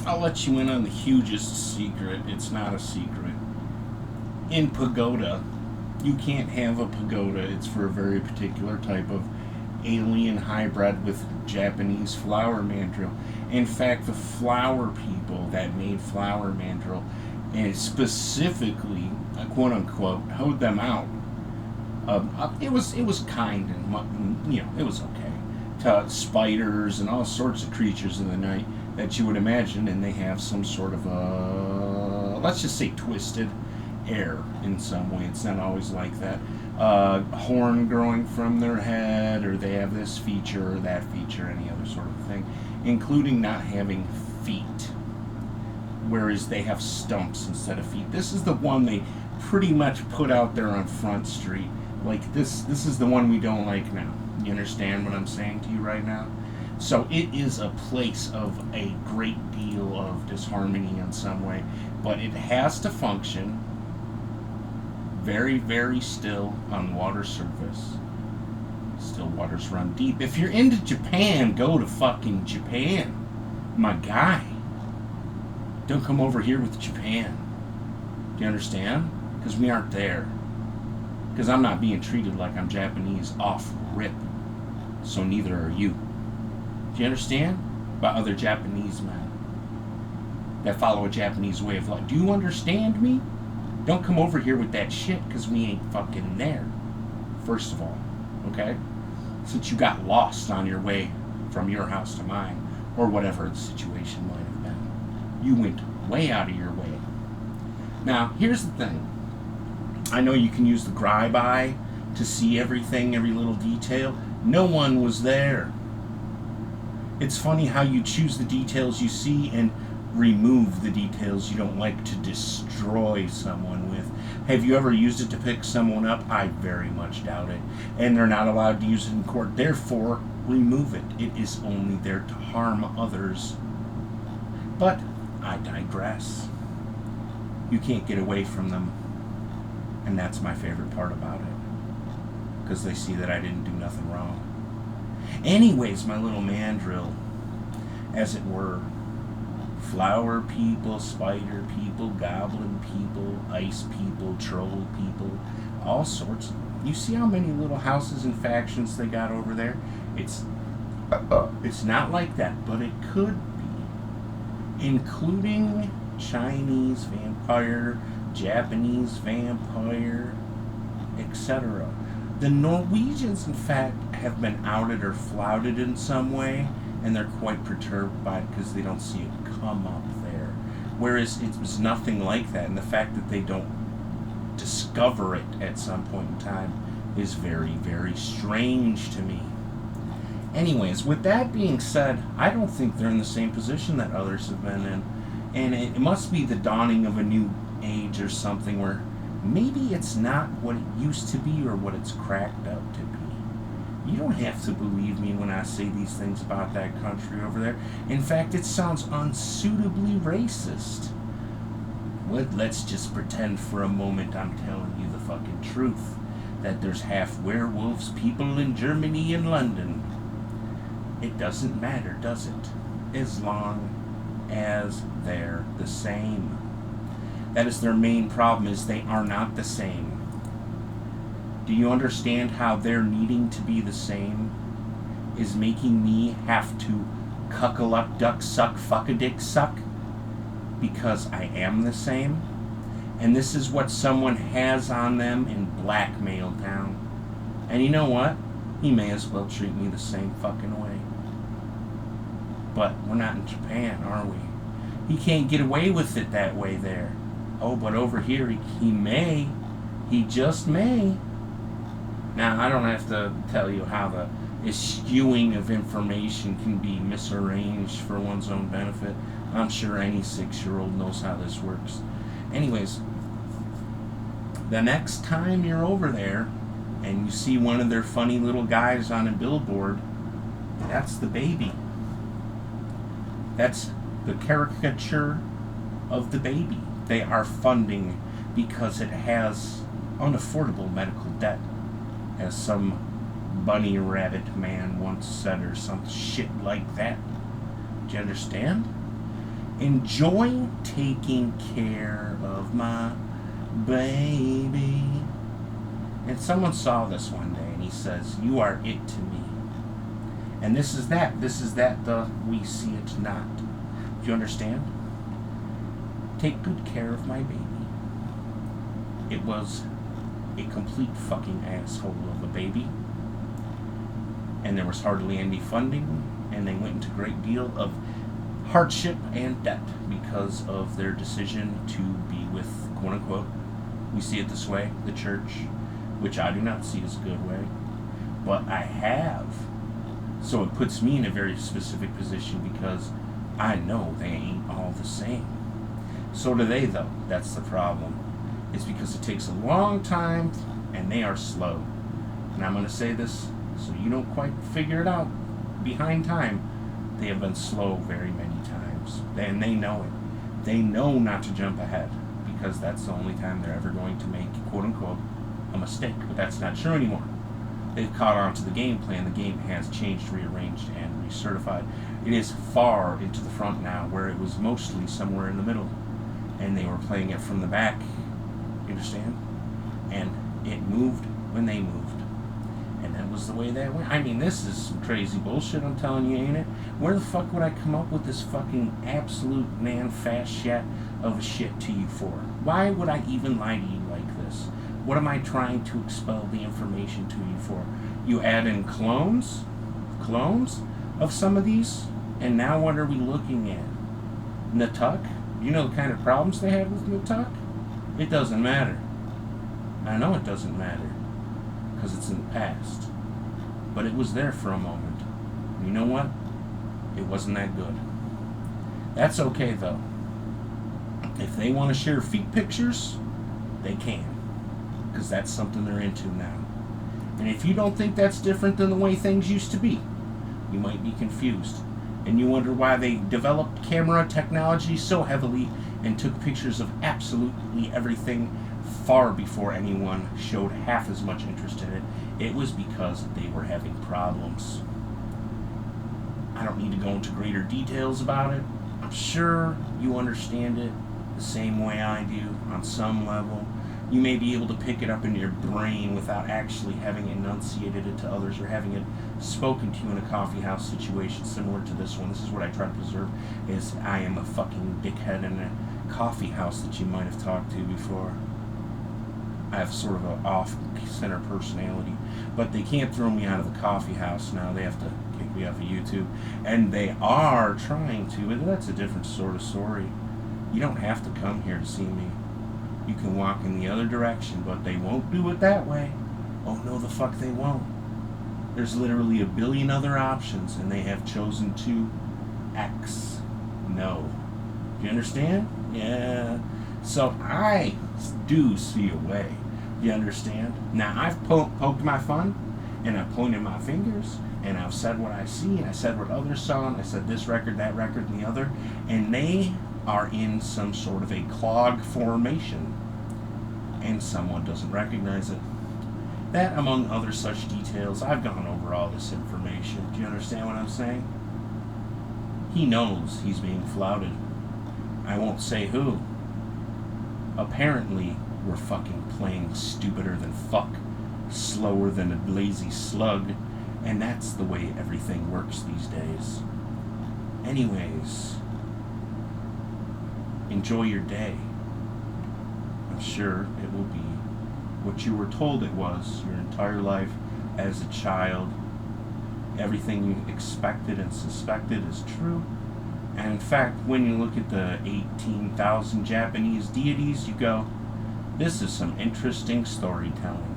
I'll let you in on the hugest secret. It's not a secret. In pagoda, you can't have a pagoda. It's for a very particular type of alien hybrid with Japanese flower mandrill. In fact, the flower people that made flower mandrill and specifically, quote unquote, hoed them out. It was kind and it was okay to spiders and all sorts of creatures in the night that you would imagine, and they have some sort of let's just say twisted air in some way. It's not always like that. Horn growing from their head, or they have this feature or that feature, any other sort of thing, including not having feet, whereas they have stumps instead of feet. This is the one they pretty much put out there on Front Street. Like this is the one we don't like now. You understand what I'm saying to you right now? So it is a place of a great deal of disharmony in some way, but it has to function very, very still on water surface. Still waters run deep. If you're into Japan, go to fucking Japan. My guy. Don't come over here with Japan. Do you understand? Because we aren't there. Because I'm not being treated like I'm Japanese off rip. So neither are you. Do you understand? By other Japanese men that follow a Japanese way of life. Do you understand me? Don't come over here with that shit, because we ain't fucking there. First of all. Okay? Since you got lost on your way from your house to mine, or whatever the situation might have been. You went way out of your way. Now, here's the thing. I know you can use the Grybe eye to see everything, every little detail. No one was there. It's funny how you choose the details you see and remove the details you don't like to destroy someone with. Have you ever used it to pick someone up? I very much doubt it. And they're not allowed to use it in court. Therefore, remove it. It is only there to harm others. But I digress. You can't get away from them. And that's my favorite part about it. Because they see that I didn't do nothing wrong. Anyways, my little mandrill, as it were, flower people, spider people, goblin people, ice people, troll people, all sorts. You see how many little houses and factions they got over there? It's not like that, but it could be. Including Chinese vampire, Japanese vampire, etc. The Norwegians, in fact, have been outed or flouted in some way, and they're quite perturbed by it because they don't see it come up there. Whereas it was nothing like that, and the fact that they don't discover it at some point in time is very, very strange to me. Anyways, with that being said, I don't think they're in the same position that others have been in. And it must be the dawning of a new age or something where maybe it's not what it used to be or what it's cracked up to be. You don't have to believe me when I say these things about that country over there. In fact, it sounds unsuitably racist. Well, let's just pretend for a moment I'm telling you the fucking truth. That there's half werewolves people in Germany and London. It doesn't matter, does it? As long as they're the same. That is their main problem, is they are not the same. Do you understand how their needing to be the same is making me have to cuck-a-luck, duck, suck, fuck-a-dick, suck? Because I am the same? And this is what someone has on them in Blackmail Town. And you know what? He may as well treat me the same fucking way. But we're not in Japan, are we? He can't get away with it that way there. Oh, but over here he may. He just may. Now, I don't have to tell you how the eschewing of information can be misarranged for one's own benefit. I'm sure any 6-year-old knows how this works. Anyways, the next time you're over there and you see one of their funny little guys on a billboard, that's the baby. That's the caricature of the baby they are funding because it has unaffordable medical debt, as some bunny rabbit man once said, or some shit like that. Do you understand? Enjoy taking care of my baby. And someone saw this one day and he says, "You are it to me." And this is that. This is that the we see it not. Do you understand? Take good care of my baby. It was a complete fucking asshole of a baby. And there was hardly any funding. And they went into a great deal of hardship and debt because of their decision to be with, quote unquote, we see it this way, the church, which I do not see as a good way. But I have. So it puts me in a very specific position because I know they ain't all the same. So do they, though. That's the problem. It's because it takes a long time and they are slow. And I'm going to say this so you don't quite figure it out. Behind time, they have been slow very many times. And they know it. They know not to jump ahead because that's the only time they're ever going to make, quote unquote, a mistake. But that's not true anymore. They've caught on to the game plan. The game has changed, rearranged, and recertified. It is far into the front now, where it was mostly somewhere in the middle. And they were playing it from the back. You understand? And it moved when they moved. And that was the way that went. I mean, this is some crazy bullshit, I'm telling you, ain't it? Where the fuck would I come up with this fucking absolute fast shit of shit to you for? Why would I even lie to you like this? What am I trying to expel the information to you for? You add in clones of some of these, and now what are we looking at? Natuk? You know the kind of problems they have with Natuk? It doesn't matter. I know it doesn't matter, because it's in the past. But it was there for a moment. You know what? It wasn't that good. That's okay, though. If they want to share feet pictures, they can. Because that's something they're into now. And if you don't think that's different than the way things used to be, you might be confused. And you wonder why they developed camera technology so heavily and took pictures of absolutely everything far before anyone showed half as much interest in it. It was because they were having problems. I don't need to go into greater details about it. I'm sure you understand it the same way I do on some level. You may be able to pick it up in your brain without actually having enunciated it to others or having it spoken to you in a coffee house situation similar to this one. This is what I try to preserve, is I am a fucking dickhead in a coffee house that you might have talked to before. I have sort of an off-center personality, but they can't throw me out of the coffee house now. They have to kick me off of YouTube, and they are trying to, but that's a different sort of story. You don't have to come here to see me. You can walk in the other direction, but they won't do it that way. Oh no, the fuck they won't. There's literally a billion other options, and they have chosen to X. No. Do you understand? Yeah. So I do see a way. You understand? Now I've poked my fun, and I've pointed my fingers, and I've said what I see, and I said what others saw, and I said this record, that record, and the other, and they are in some sort of a clog formation, and someone doesn't recognize it. That, among other such details, I've gone over all this information. Do you understand what I'm saying? He knows he's being flouted. I won't say who. Apparently, we're fucking playing stupider than fuck, slower than a lazy slug, and that's the way everything works these days. Anyways, enjoy your day. I'm sure it will be what you were told it was your entire life as a child. Everything you expected and suspected is true. And in fact, when you look at the 18,000 Japanese deities, you go, this is some interesting storytelling.